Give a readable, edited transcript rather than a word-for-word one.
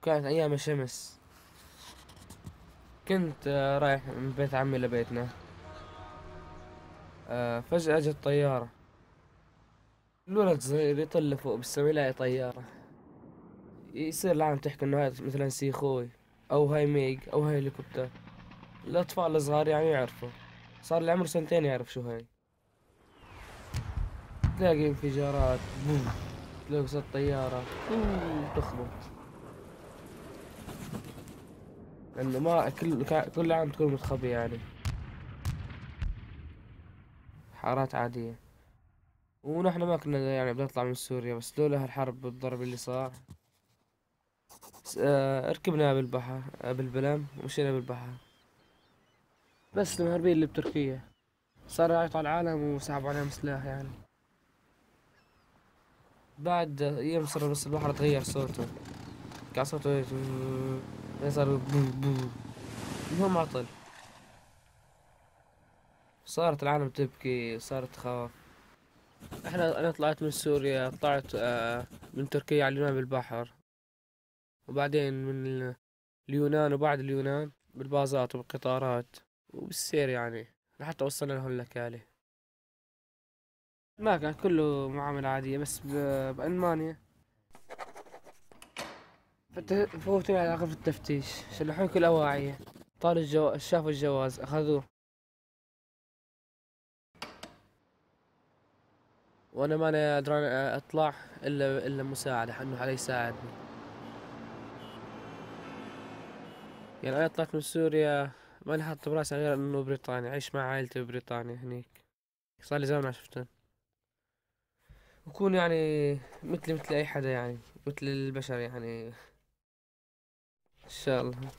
كانت أيام الشمس. كنت رايح من بيت عمي لبيتنا. فجأة جت طيارة. الولد صغير يطل فوق بالسما يلاقي طيارة. يصير العالم تحكي إنه هذا مثلا سيخوي، أو هاي ميج، أو هاي هليكوبتر. الأطفال الصغار يعني يعرفوا. صار اللي عمره سنتين يعرف شو هاي. تلاقي انفجارات، بوم. تلاقي صوت طيارة تخبط. لأنه ما كل عام تكون متخبي يعني. حارات عادية. ونحن ما كنا يعني بنطلع من سوريا، بس لولا هالحرب والضرب اللي صار. ركبنا بالبحر، بالبلم ومشينا بالبحر. بس المهربين اللي بتركيا صاروا يعيطوا على العالم وسحبوا عليهم سلاح يعني. بعد أيام صار بس البحر تغير صوته. كان صوته صار بو بو. المهم عطل. صارت العالم تبكي، صارت تخاف. انا طلعت من سوريا، طلعت من تركيا على اليونان بالبحر. وبعدين من اليونان، وبعد اليونان بالبازات وبالقطارات وبالسير يعني، لحتى وصلنا لهون لكالي. ما كان كله معاملة عادية، بس بألمانيا فوتوني على غرفة التفتيش، شلحون كل أواعية. شافوا الجواز أخذوه. وأنا ما أدري أطلع إلا مساعدة، إنه حدا يساعدني. يعني أنا طلعت من سوريا ماني حاط براسي غير إنه بريطانيا، أعيش مع عائلتي ببريطانيا هنيك. صار لي زمان ما شفتهم. وكون يعني مثل أي حدا يعني، مثل البشر يعني. إن شاء الله.